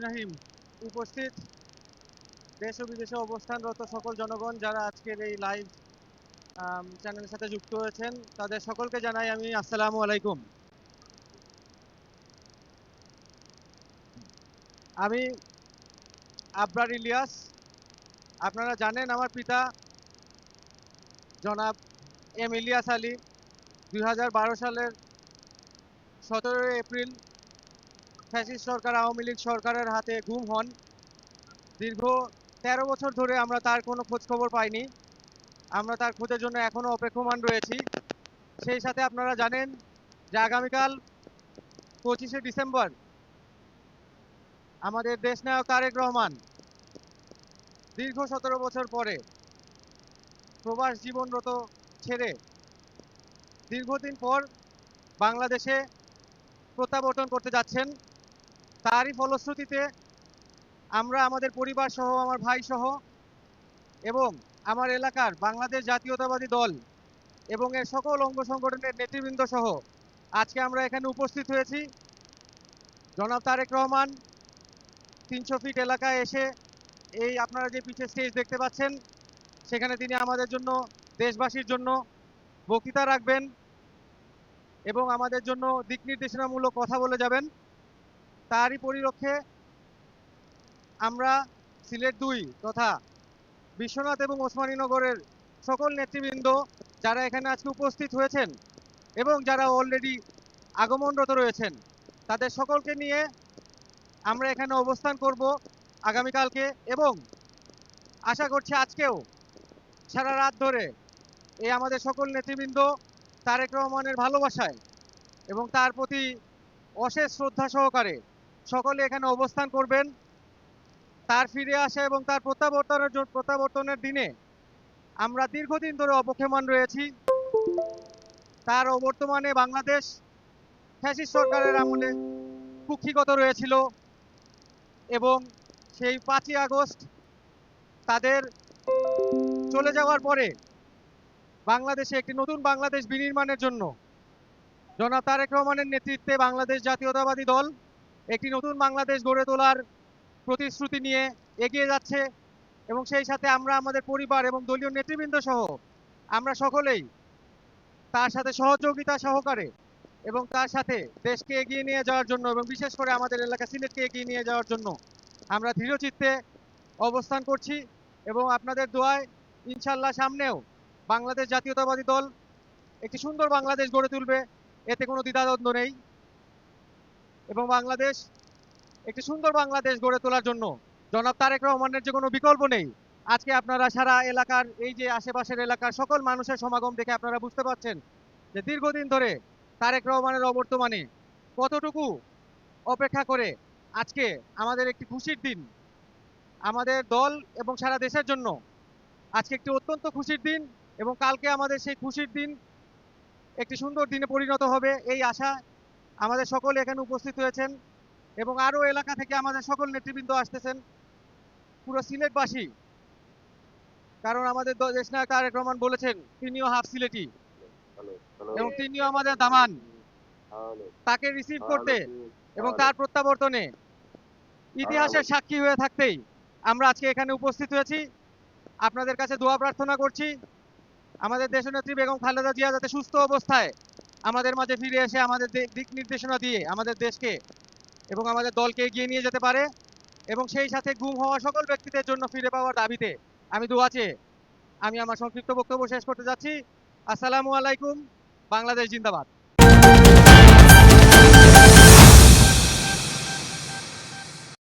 রহিম। উপস্থিত দেশ ও বিদেশে অবস্থানরত সকল জনগণ যারা আজকের এই লাইভ চ্যানেলের সাথে যুক্ত হয়েছেন, তাদের সকলকে জানাই আমি আসসালামু আলাইকুম। আমি আবরার ইলিয়াস। আপনারা জানেন আমার পিতা জনাব এম ইলিয়াস আলী 2012 সালের 17 এপ্রিল ফ্যাসিস্ট সরকার আওয়ামী লীগ সরকারের হাতে গুম হন। দীর্ঘ 13 বছর ধরে আমরা তার কোনো খোঁজ খবর পাইনি। আমরা তার খোঁজের জন্য এখনো অপেক্ষমান রয়েছি। সেই সাথে আপনারা জানেন যে আগামীকাল 25শে ডিসেম্বর আমাদের দেশনায়ক তারেক রহমান দীর্ঘ 17 বছর পরে প্রবাস জীবনরত ছেড়ে দীর্ঘদিন পর বাংলাদেশে প্রত্যাবর্তন করতে যাচ্ছেন। তারই ফলশ্রুতিতে আমরা আমাদের পরিবার সহ, আমার ভাই সহ এবং আমার এলাকার বাংলাদেশ জাতীয়তাবাদী দল এবং এর সকল অঙ্গ সংগঠনের নেতৃবৃন্দ সহ আজকে আমরা এখানে উপস্থিত হয়েছি। জনাব তারেক রহমান 300 ফিট এলাকায় এসে এই আপনারা যে পিছে স্টেজ দেখতে পাচ্ছেন, সেখানে তিনি আমাদের জন্য, দেশবাসীর জন্য বক্তৃতা রাখবেন এবং আমাদের জন্য দিক নির্দেশনামূলক কথা বলে যাবেন। তারই পরিলক্ষে আমরা সিলেট 2 তথা বিশ্বনাথ এবং ওসমানীনগরের সকল নেতৃবৃন্দ যারা এখানে আজকে উপস্থিত হয়েছেন এবং যারা অলরেডি আগমনরত রয়েছেন, তাদের সকলকে নিয়ে আমরা এখানে অবস্থান করব আগামীকালকে, এবং আশা করছি আজকেও সারা রাত ধরে এই আমাদের সকল নেতৃবৃন্দ তারেক রহমানের ভালোবাসায় এবং তার প্রতি অশেষ শ্রদ্ধা সহকারে সকলে এখানে অবস্থান করবেন। তার ফিরে আসা এবং তার প্রত্যাবর্তনের দিনে আমরা দীর্ঘদিন ধরে অপেক্ষমান রয়েছি। তার অবর্তমানে বাংলাদেশ ফ্যাসিস্ট সরকারের আমলে কুক্ষিগত রয়েছিল এবং সেই 5ই আগস্ট তাদের চলে যাওয়ার পরে বাংলাদেশে একটি নতুন বাংলাদেশ বিনির্মাণের জন্য জনাব তারেক রহমানের নেতৃত্বে বাংলাদেশ জাতীয়তাবাদী দল একটি নতুন বাংলাদেশ গড়ে তোলার প্রতিশ্রুতি নিয়ে এগিয়ে যাচ্ছে। এবং সেই সাথে আমরা আমাদের পরিবার এবং দলীয় নেতৃবৃন্দ সহ আমরা সকলেই তার সাথে সহযোগিতা সহকারে এবং তার সাথে দেশকে এগিয়ে নিয়ে যাওয়ার জন্য এবং বিশেষ করে আমাদের এলাকা সিলেটকে এগিয়ে নিয়ে যাওয়ার জন্য আমরা দৃঢ়চিত্তে অবস্থান করছি। এবং আপনাদের দোয়ায় ইনশাল্লাহ সামনেও বাংলাদেশ জাতীয়তাবাদী দল একটি সুন্দর বাংলাদেশ গড়ে তুলবে, এতে কোনো দ্বিধাদ্বন্দ্ব নেই। এবং বাংলাদেশ একটি সুন্দর বাংলাদেশ গড়ে তোলার জন্য জনাব তারেক রহমানের যে কোনো বিকল্প নেই। আজকে আপনারা সারা এলাকার এই যে আশেপাশের এলাকার সকল মানুষের সমাগম দেখে আপনারা বুঝতে পারছেন যে দীর্ঘদিন ধরে তারেক রহমানের অবর্তমানে কতটুকু অপেক্ষা করে আজকে আমাদের একটি খুশির দিন, আমাদের দল এবং সারা দেশের জন্য আজকে একটি অত্যন্ত খুশির দিন। এবং কালকে আমাদের সেই খুশির দিন একটি সুন্দর দিনে পরিণত হবে এই আশা আমাদের সকলে এখানে উপস্থিত হয়েছেন। এবং আরো এলাকা থেকে আমাদের সকল নেতৃবৃন্দ আসতেছেন, পুরো সিলেটবাসী, কারণ আমাদের দেশনায়ক তারেক রহমান বলেছেন তিনিও হাফ সিলেটি এবং তিনিও আমাদের দামান। তাকে রিসিভ করতে এবং তার প্রত্যাবর্তনে ইতিহাসের সাক্ষী হয়ে থাকতেই আমরা আজকে এখানে উপস্থিত হয়েছি। আপনাদের কাছে দোয়া প্রার্থনা করছি আমাদের দেশনেত্রী বেগম খালেদা জিয়া যাতে সুস্থ অবস্থায় আমাদের মাঝে ফিরে এসে আমাদের দিক নির্দেশনা দিয়ে আমাদের দেশকে এবং আমাদের দলকে এগিয়ে নিয়ে যেতে পারে। এবং সেই সাথে গুম হওয়া সকল ব্যক্তিদের জন্য ফিরে পাওয়ার দাবিতে আমি দোয়া চেয়ে আমি আমার সংক্ষিপ্ত বক্তব্য শেষ করতে যাচ্ছি। আসসালামু আলাইকুম। বাংলাদেশ জিন্দাবাদ।